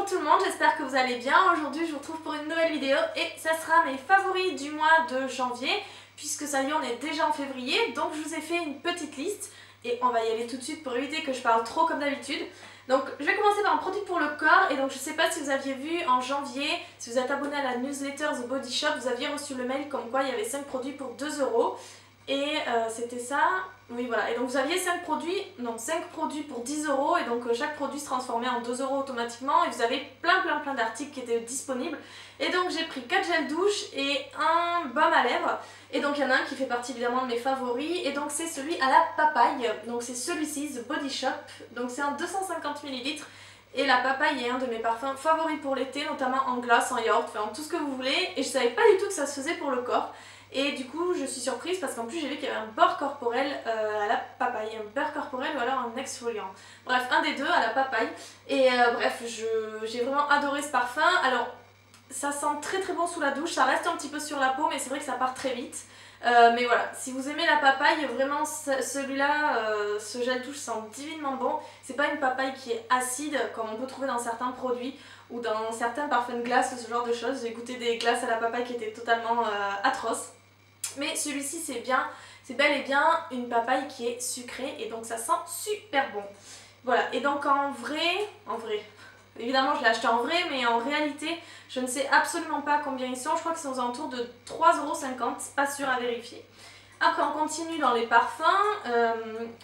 tout le monde, j'espère que vous allez bien. Aujourd'hui je vous retrouve pour une nouvelle vidéo et ça sera mes favoris du mois de janvier, puisque ça y est, on est déjà en février, donc je vous ai fait une petite liste et on va y aller tout de suite pour éviter que je parle trop comme d'habitude. Donc je vais commencer par un produit pour le corps, et donc je sais pas si vous aviez vu en janvier, si vous êtes abonné à la newsletter The Body Shop, vous aviez reçu le mail comme quoi il y avait 5 produits pour 2 € et c'était ça. Oui voilà, et donc vous aviez 5 produits pour 10 € et donc chaque produit se transformait en 2 € automatiquement et vous avez plein d'articles qui étaient disponibles. Et donc j'ai pris 4 gels douche et un baume à lèvres, et donc il y en a un qui fait partie évidemment de mes favoris, et donc c'est celui à la papaye, donc c'est celui-ci, The Body Shop, donc c'est un 250 ml. Et la papaye est un de mes parfums favoris pour l'été, notamment en glace, en yaourt, enfin en tout ce que vous voulez, et je savais pas du tout que ça se faisait pour le corps. Et du coup je suis surprise parce qu'en plus j'ai vu qu'il y avait un beurre corporel à la papaye, un beurre corporel ou alors un exfoliant. Bref, un des deux à la papaye. Et bref, j'ai vraiment adoré ce parfum. Alors ça sent très bon sous la douche, ça reste un petit peu sur la peau mais c'est vrai que ça part très vite. Mais voilà, si vous aimez la papaye, vraiment celui-là, ce gel douche sent divinement bon. C'est pas une papaye qui est acide comme on peut trouver dans certains produits ou dans certains parfums de glace, ce genre de choses. J'ai goûté des glaces à la papaye qui étaient totalement atroces. Mais celui-ci c'est bien, c'est bel et bien une papaye qui est sucrée et donc ça sent super bon. Voilà, et donc en vrai, évidemment je l'ai acheté en vrai, mais en réalité je ne sais absolument pas combien ils sont. Je crois qu'ils sont aux alentours de 3,50 €, pas sûr, à vérifier. Après on continue dans les parfums,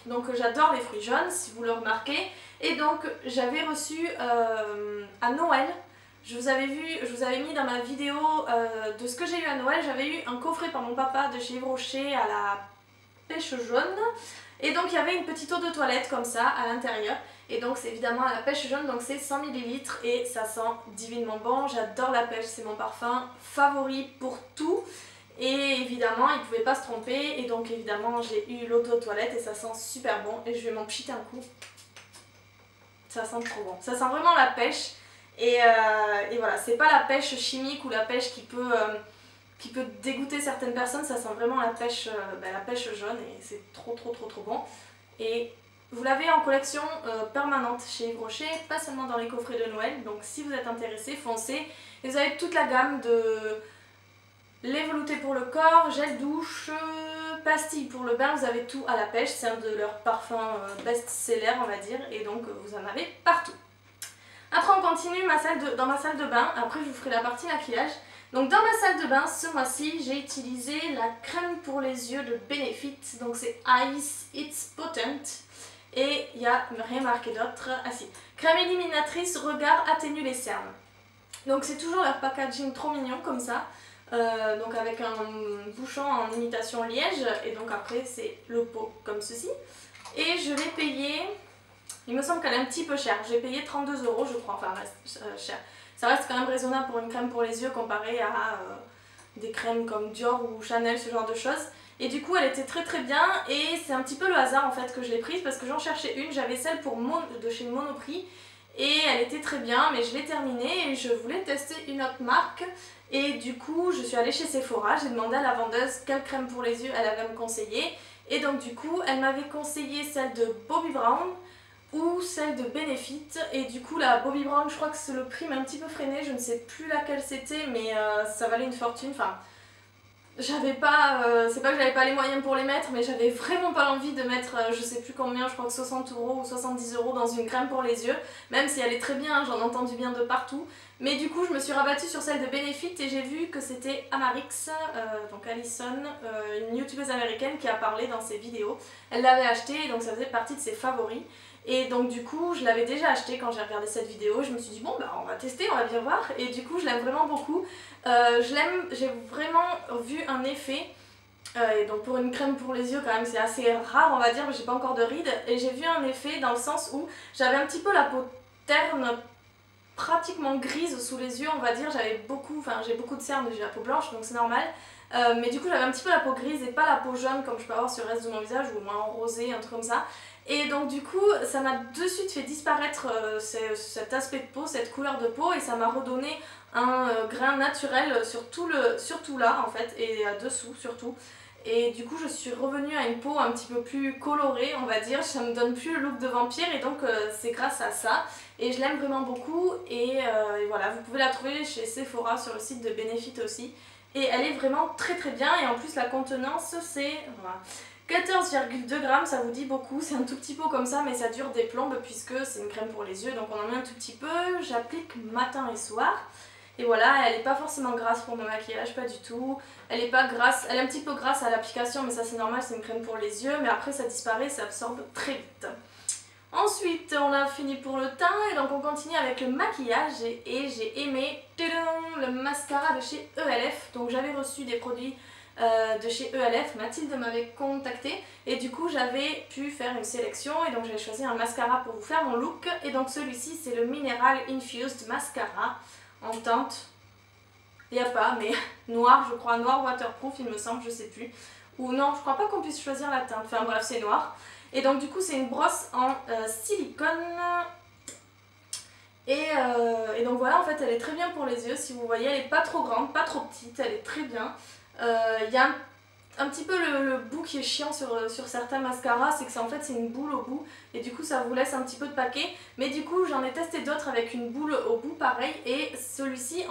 donc j'adore les fruits jaunes si vous le remarquez. Et donc j'avais reçu à Noël, je vous avais mis dans ma vidéo de ce que j'ai eu à Noël, j'avais eu un coffret par mon papa de chez Yves Rocher à la pêche jaune. Et donc il y avait une petite eau de toilette comme ça à l'intérieur. Et donc c'est évidemment à la pêche jaune, donc c'est 100 ml et ça sent divinement bon. J'adore la pêche, c'est mon parfum favori pour tout. Et évidemment il ne pouvait pas se tromper, et donc évidemment j'ai eu l'eau de toilette et ça sent super bon. Et je vais m'en pchiter un coup. Ça sent trop bon. Ça sent vraiment la pêche. Et voilà, c'est pas la pêche chimique ou la pêche qui peut dégoûter certaines personnes. Ça sent vraiment la pêche jaune et c'est trop bon. Et vous l'avez en collection permanente chez Yves Rocher, pas seulement dans les coffrets de Noël. Donc si vous êtes intéressé, foncez. Et vous avez toute la gamme de lait velouté pour le corps, gel douche, pastilles pour le bain. Vous avez tout à la pêche. C'est un de leurs parfums best-seller, on va dire. Et donc vous en avez partout. Après on continue dans ma salle de bain. Après je vous ferai la partie maquillage. Donc dans ma salle de bain ce mois-ci j'ai utilisé la crème pour les yeux de Benefit. Donc c'est Ice It's Potent. Et il n'y a rien marqué d'autre. Ah si, crème éliminatrice regard atténue les cernes. Donc c'est toujours leur packaging trop mignon comme ça. Donc avec un bouchon en imitation liège. Et donc après c'est le pot comme ceci. Et je l'ai payé, il me semble qu'elle est un petit peu chère. J'ai payé 32 € je crois, enfin reste cher. Ça reste quand même raisonnable pour une crème pour les yeux comparé à des crèmes comme Dior ou Chanel, ce genre de choses. Et du coup elle était très bien, et c'est un petit peu le hasard en fait que je l'ai prise parce que j'en cherchais une. J'avais celle de chez Monoprix et elle était très bien, mais je l'ai terminée et je voulais tester une autre marque. Et du coup je suis allée chez Sephora, j'ai demandé à la vendeuse quelle crème pour les yeux elle avait à me conseiller. Et donc du coup elle m'avait conseillé celle de Bobbi Brown ou celle de Benefit. Et du coup la Bobbi Brown, je crois que le prix m'a un petit peu freiné, je ne sais plus laquelle c'était, mais ça valait une fortune. Enfin, j'avais pas, c'est pas que j'avais pas les moyens pour les mettre, mais j'avais vraiment pas l'envie de mettre je sais plus combien, je crois que 60 € ou 70 € dans une crème pour les yeux, même si elle est très bien, j'en ai entendu bien de partout. Mais du coup je me suis rabattue sur celle de Benefit et j'ai vu que c'était Amarix, donc Alison, une youtubeuse américaine qui a parlé dans ses vidéos. Elle l'avait achetée et donc ça faisait partie de ses favoris. Et donc du coup je l'avais déjà acheté quand j'ai regardé cette vidéo. Je me suis dit bon bah on va tester, on va bien voir. Et du coup je l'aime vraiment beaucoup. J'ai vraiment vu un effet. Et donc pour une crème pour les yeux quand même c'est assez rare on va dire, mais j'ai pas encore de rides. Et j'ai vu un effet dans le sens où j'avais un petit peu la peau terne, pratiquement grise sous les yeux on va dire. J'ai beaucoup de cernes, j'ai la peau blanche donc c'est normal. Mais du coup j'avais un petit peu la peau grise et pas la peau jaune comme je peux avoir sur le reste de mon visage, ou moins en rosé, un truc comme ça. Et donc du coup ça m'a de suite fait disparaître cet aspect de peau, cette couleur de peau, et ça m'a redonné un grain naturel surtout là en fait, et dessous surtout. Et du coup je suis revenue à une peau un petit peu plus colorée on va dire, ça me donne plus le look de vampire, et donc c'est grâce à ça. et je l'aime vraiment beaucoup et voilà, vous pouvez la trouver chez Sephora sur le site de Benefit aussi et elle est vraiment très très bien et en plus la contenance c'est 14,2 grammes, ça vous dit beaucoup, c'est un tout petit pot comme ça mais ça dure des plombes puisque c'est une crème pour les yeux donc on en met un tout petit peu, j'applique matin et soir. Et voilà, elle n'est pas forcément grasse pour mon maquillage, pas du tout. Elle est pas grasse, elle est un petit peu grasse à l'application, mais ça c'est normal, c'est une crème pour les yeux. Mais après ça disparaît, ça absorbe très vite. Ensuite, on a fini pour le teint et donc on continue avec le maquillage. Et j'ai aimé le mascara de chez ELF. Donc j'avais reçu des produits de chez ELF, Mathilde m'avait contacté et du coup j'avais pu faire une sélection et donc j'avais choisi un mascara pour vous faire mon look. Et donc celui-ci c'est le Mineral Infused Mascara en teinte, il n'y a pas, mais noir, je crois, noir waterproof, il me semble, je sais plus. Ou non, je crois pas qu'on puisse choisir la teinte, enfin bref, c'est noir. Et donc du coup, c'est une brosse en silicone. Et donc voilà, en fait, elle est très bien pour les yeux, si vous voyez, elle est pas trop grande, pas trop petite, elle est très bien. Il y a un petit peu le bout qui est chiant sur certains mascaras, c'est que en fait c'est une boule au bout et du coup ça vous laisse un petit peu de paquet. Mais du coup j'en ai testé d'autres avec une boule au bout pareil et celui-ci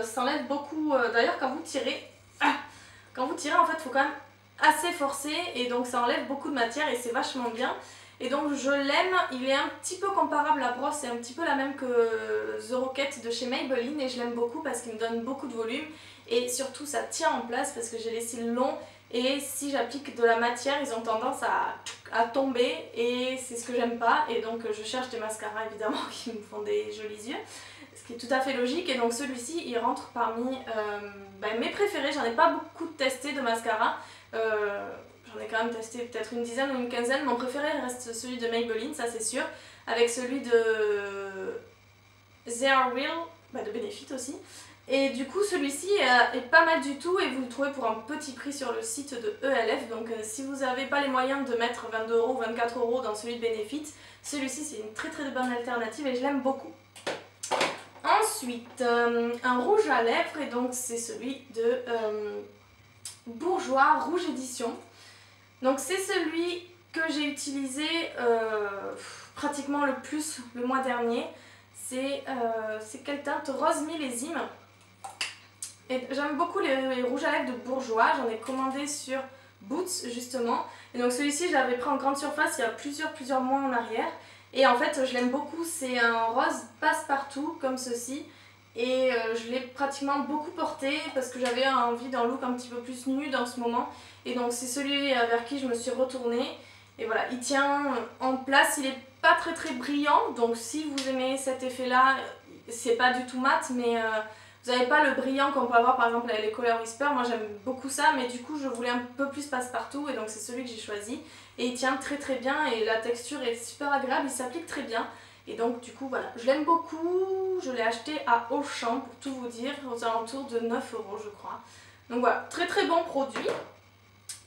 s'enlève beaucoup. D'ailleurs quand vous tirez en fait il faut quand même assez forcer et donc ça enlève beaucoup de matière et c'est vachement bien. Et donc je l'aime, il est un petit peu comparable, la brosse c'est un petit peu la même que The Rocket de chez Maybelline et je l'aime beaucoup parce qu'il me donne beaucoup de volume et surtout ça tient en place parce que j'ai les cils longs et si j'applique de la matière ils ont tendance à tomber et c'est ce que j'aime pas et donc je cherche des mascaras évidemment qui me font des jolis yeux, ce qui est tout à fait logique et donc celui-ci il rentre parmi mes préférés. J'en ai pas beaucoup testé de mascara. J'en ai quand même testé peut-être une dizaine ou une quinzaine. Mon préféré reste celui de Maybelline, ça c'est sûr. Avec celui de They're Real, de Benefit aussi. Et du coup celui-ci est pas mal du tout et vous le trouvez pour un petit prix sur le site de ELF. Donc si vous n'avez pas les moyens de mettre 22 € ou 24 € dans celui de Benefit, celui-ci c'est une très très bonne alternative et je l'aime beaucoup. Ensuite, un rouge à lèvres et donc c'est celui de Bourjois Rouge Édition. Donc c'est celui que j'ai utilisé pratiquement le plus le mois dernier. C'est quelle teinte? Rose millésime. Et j'aime beaucoup les rouges à lèvres de Bourjois. J'en ai commandé sur Boots justement. Et donc celui-ci je l'avais pris en grande surface il y a plusieurs mois en arrière. Et en fait je l'aime beaucoup. C'est un rose passe-partout comme ceci. Et je l'ai pratiquement beaucoup porté parce que j'avais envie d'un look un petit peu plus nude en ce moment. Et donc c'est celui vers qui je me suis retournée. Et voilà, il tient en place, il est pas très brillant. Donc si vous aimez cet effet là, c'est pas du tout mat mais vous n'avez pas le brillant qu'on peut avoir par exemple avec les Color Whisper. Moi j'aime beaucoup ça mais du coup je voulais un peu plus passe-partout et donc c'est celui que j'ai choisi. Et il tient très bien et la texture est super agréable, il s'applique très bien. Et donc du coup voilà, je l'aime beaucoup, je l'ai acheté à Auchan pour tout vous dire, aux alentours de 9 € je crois. Donc voilà, très bon produit.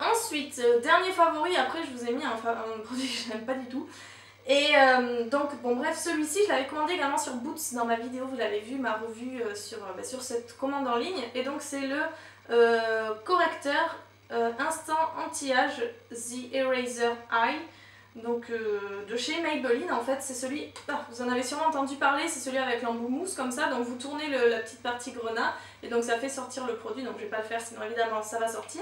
Ensuite, dernier favori, après je vous ai mis un produit que je n'aime pas du tout. Et donc bon bref, celui-ci je l'avais commandé également sur Boots dans ma vidéo, vous l'avez vu, ma revue sur cette commande en ligne. Et donc c'est le correcteur instant anti-âge The Eraser Eye. Donc de chez Maybelline en fait, c'est celui, vous en avez sûrement entendu parler, c'est celui avec l'embout mousse comme ça, donc vous tournez la petite partie grenat et donc ça fait sortir le produit, donc je vais pas le faire sinon évidemment ça va sortir.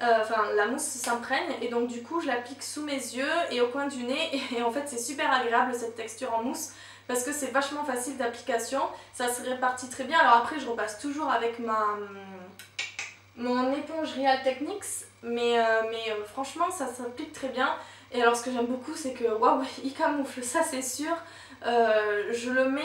Enfin la mousse s'imprègne et donc du coup je l'applique sous mes yeux et au coin du nez et en fait c'est super agréable cette texture en mousse parce que c'est vachement facile d'application, ça se répartit très bien. Alors après je repasse toujours avec mon éponge Real Techniques mais franchement ça s'applique très bien. Et alors ce que j'aime beaucoup c'est que waouh, il camoufle, ça c'est sûr. Je le mets,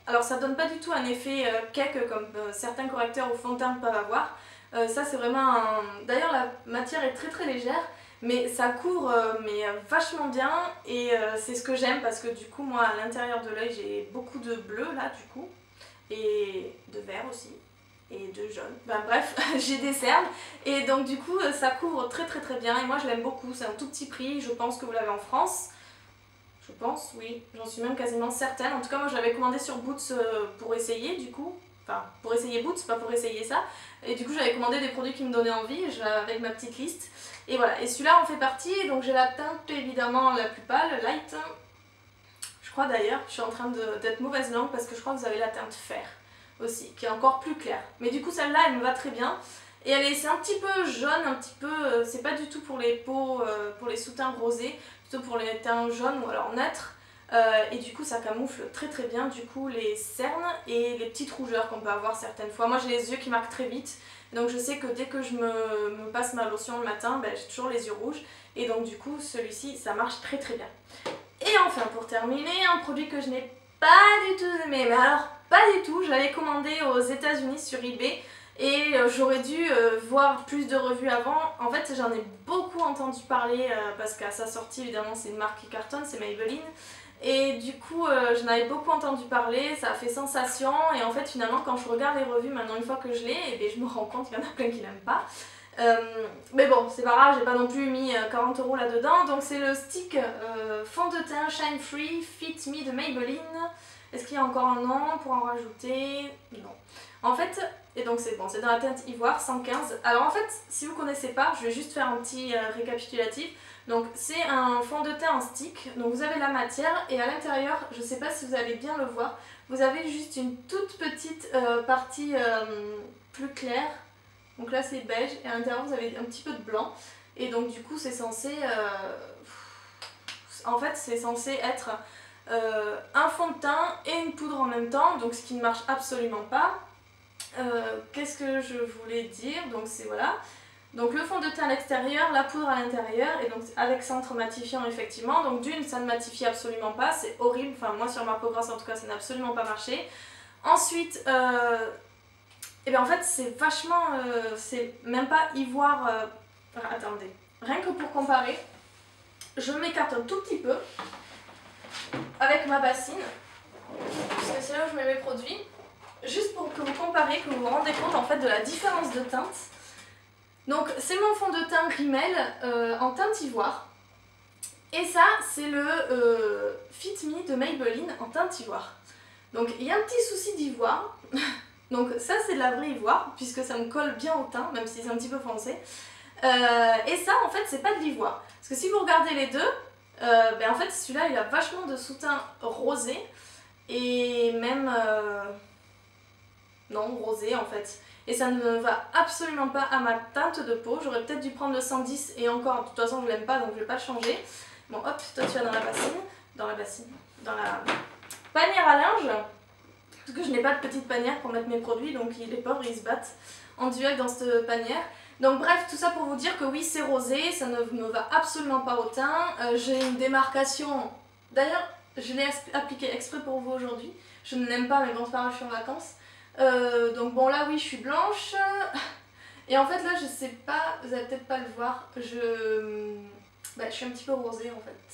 alors ça donne pas du tout un effet cake comme certains correcteurs au fond de teint peuvent avoir. Ça c'est vraiment un... D'ailleurs la matière est très légère mais ça couvre vachement bien et c'est ce que j'aime parce que du coup moi à l'intérieur de l'œil j'ai beaucoup de bleu là du coup et de vert aussi et de jaune, bref j'ai des cernes et donc du coup ça couvre très bien et moi je l'aime beaucoup, c'est un tout petit prix, je pense que vous l'avez en France, je pense, oui, j'en suis même quasiment certaine. En tout cas moi je l'avais commandé sur Boots pour essayer du coup, enfin pour essayer Boots, pas pour essayer ça, et du coup j'avais commandé des produits qui me donnaient envie avec ma petite liste et voilà, et celui-là en fait partie. Donc j'ai la teinte évidemment la plus pâle, light. Je crois d'ailleurs, je suis en train d'être mauvaise langue parce que je crois que vous avez la teinte fer aussi, qui est encore plus claire. Mais du coup celle-là elle me va très bien. Et c'est un petit peu jaune, un petit peu, c'est pas du tout pour les peaux, pour les sous-teints rosés, plutôt pour les teints jaunes ou alors neutres. Et du coup ça camoufle très très bien du coup les cernes et les petites rougeurs qu'on peut avoir certaines fois. Moi j'ai les yeux qui marquent très vite, donc je sais que dès que je me passe ma lotion le matin, ben, j'ai toujours les yeux rouges. Et donc du coup celui-ci ça marche très très bien. Et enfin pour terminer, un produit que je n'ai pas du tout aimé, mais alors pas du tout, je l'avais commandé aux États-Unis sur eBay. Et j'aurais dû voir plus de revues avant. En fait j'en ai beaucoup entendu parler parce qu'à sa sortie évidemment c'est une marque qui cartonne, c'est Maybelline. Et du coup j'en avais beaucoup entendu parler, ça a fait sensation. Et en fait finalement quand je regarde les revues maintenant une fois que je l'ai, et bien, je me rends compte qu'il y en a plein qui l'aiment pas. Mais bon c'est pas grave, j'ai pas non plus mis 40 € là-dedans. Donc c'est le stick fond de teint Shine Free Fit Me de Maybelline. Est-ce qu'il y a encore un nom pour en rajouter? Non. En fait, et donc c'est bon, c'est dans la teinte ivoire 115. Alors en fait, si vous ne connaissez pas, je vais juste faire un petit récapitulatif. Donc c'est un fond de teint en stick, donc vous avez la matière et à l'intérieur, je ne sais pas si vous allez bien le voir, vous avez juste une toute petite partie plus claire. Donc là c'est beige et à l'intérieur vous avez un petit peu de blanc. Et donc du coup c'est censé... en fait c'est censé être un fond de teint et une poudre en même temps, donc ce qui ne marche absolument pas. Qu'est-ce que je voulais dire? Donc c'est voilà. Donc le fond de teint à l'extérieur, la poudre à l'intérieur, et donc avec centre matifiant effectivement. Donc d'une, ça ne matifie absolument pas, c'est horrible. Enfin moi sur ma peau grasse en tout cas ça n'a absolument pas marché. Ensuite, et bien en fait c'est vachement, c'est même pas ivoire. Attendez, rien que pour comparer, je m'écarte un tout petit peu avec ma bassine, parce que c'est là où je mets mes produits. Juste pour que vous comparez, que vous vous rendez compte en fait de la différence de teinte. Donc c'est mon fond de teint Rimmel en teinte ivoire. Et ça c'est le Fit Me de Maybelline en teinte ivoire. Donc il y a un petit souci d'ivoire. Donc ça c'est de la vraie ivoire puisque ça me colle bien au teint même si c'est un petit peu foncé. Et ça en fait c'est pas de l'ivoire. Parce que si vous regardez les deux, ben en fait celui-là il a vachement de sous-teint rosé. Et même... non, rosé en fait. Et ça ne me va absolument pas à ma teinte de peau. J'aurais peut-être dû prendre le 110 et encore, de toute façon je l'aime pas donc je vais pas le changer. Bon hop, toi tu vas dans la bassine, dans la panière à linge. Parce que je n'ai pas de petite panière pour mettre mes produits, donc les pauvres ils se battent en duel dans cette panière. Donc bref, tout ça pour vous dire que oui c'est rosé, ça ne me va absolument pas au teint. J'ai une démarcation, d'ailleurs je l'ai appliqué exprès pour vous aujourd'hui. Je ne l'aime pas mais bon c'est pas grave, je suis en vacances. Donc bon là oui je suis blanche et en fait là je sais pas, vous allez peut-être pas le voir, je suis un petit peu rosée en fait.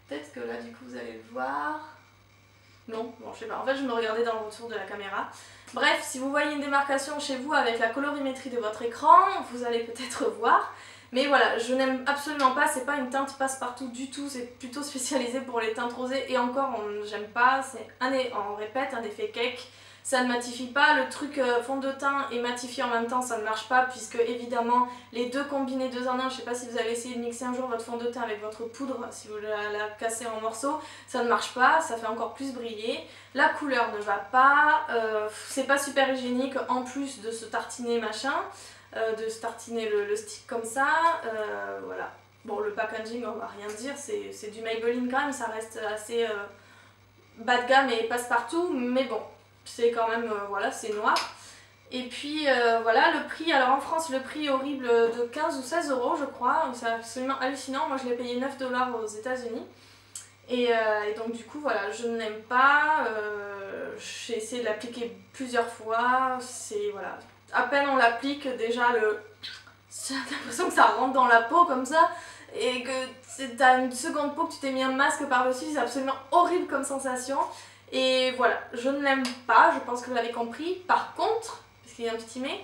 Peut-être que là du coup vous allez le voir. Non, bon je sais pas, en fait je me regardais dans le retour de la caméra. Bref, si vous voyez une démarcation chez vous avec la colorimétrie de votre écran, vous allez peut-être voir. Mais voilà, je n'aime absolument pas, c'est pas une teinte passe-partout du tout, c'est plutôt spécialisé pour les teintes rosées et encore j'aime pas, c'est on répète, un effet cake. Ça ne matifie pas, le truc fond de teint et matifié en même temps ça ne marche pas puisque évidemment les deux combinés deux en un, je sais pas si vous avez essayé de mixer un jour votre fond de teint avec votre poudre, si vous la cassez en morceaux, ça ne marche pas, ça fait encore plus briller, la couleur ne va pas, c'est pas super hygiénique en plus de se tartiner machin, de se tartiner le stick comme ça, voilà. Bon le packaging on va rien dire, c'est du Maybelline quand même, ça reste assez bas de gamme et passe-partout, mais bon. C'est quand même, voilà, c'est noir. Et puis voilà, le prix, alors en France le prix est horrible de 15 ou 16 € je crois, c'est absolument hallucinant, moi je l'ai payé 9 $ aux États-Unis. Et donc du coup voilà, je ne l'aime pas, j'ai essayé de l'appliquer plusieurs fois, c'est voilà, à peine on l'applique déjà j'ai l'impression que ça rentre dans la peau comme ça, et que t'as une seconde peau que tu t'es mis un masque par-dessus, c'est absolument horrible comme sensation. Et voilà, je ne l'aime pas, je pense que vous l'avez compris. Par contre, parce qu'il y a un petit mais,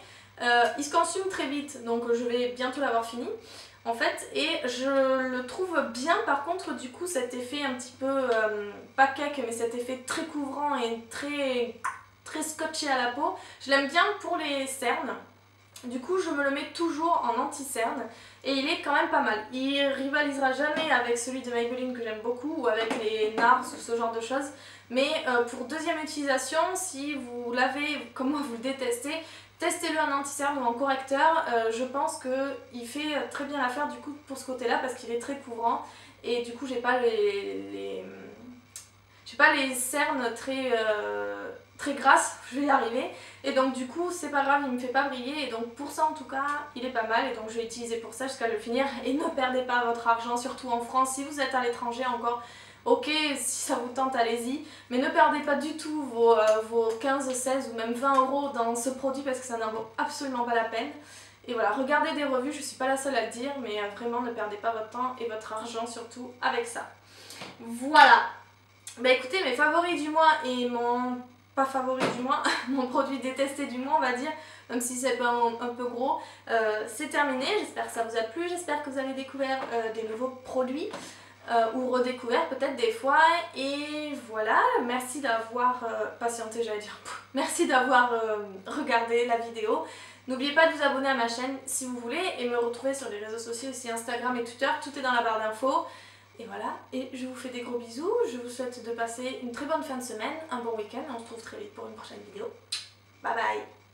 il se consume très vite, donc je vais bientôt l'avoir fini en fait. Et je le trouve bien par contre du coup cet effet un petit peu, pas cake, mais cet effet très couvrant et très scotché à la peau. Je l'aime bien pour les cernes. Du coup je me le mets toujours en anti-cerne et il est quand même pas mal. Il rivalisera jamais avec celui de Maybelline que j'aime beaucoup ou avec les NARS ou ce genre de choses. Mais pour deuxième utilisation, si vous l'avez comme moi vous le détestez, testez-le en anti-cerne ou en correcteur. Je pense qu'il fait très bien l'affaire du coup pour ce côté-là parce qu'il est très couvrant et du coup j'ai pas les cernes très grasses, je vais y arriver, et donc du coup c'est pas grave, il me fait pas briller, et donc pour ça en tout cas il est pas mal, et donc je vais l'utiliser pour ça jusqu'à le finir. Et ne perdez pas votre argent, surtout en France. Si vous êtes à l'étranger encore, ok, si ça vous tente allez-y, mais ne perdez pas du tout vos 15, 16 ou même 20 € dans ce produit parce que ça n'en vaut absolument pas la peine. Et voilà, regardez des revues, je suis pas la seule à le dire, mais vraiment ne perdez pas votre temps et votre argent surtout avec ça. Voilà. Bah écoutez, mes favoris du mois et mon pas favori du mois, mon produit détesté du mois on va dire, même si c'est un peu gros, c'est terminé. J'espère que ça vous a plu, j'espère que vous avez découvert des nouveaux produits ou redécouvert peut-être des fois. Et voilà, merci d'avoir patienté, j'allais dire, merci d'avoir regardé la vidéo. N'oubliez pas de vous abonner à ma chaîne si vous voulez et me retrouver sur les réseaux sociaux aussi, Instagram et Twitter, tout est dans la barre d'infos. Et voilà, et je vous fais des gros bisous, je vous souhaite de passer une très bonne fin de semaine, un bon week-end, on se retrouve très vite pour une prochaine vidéo. Bye bye!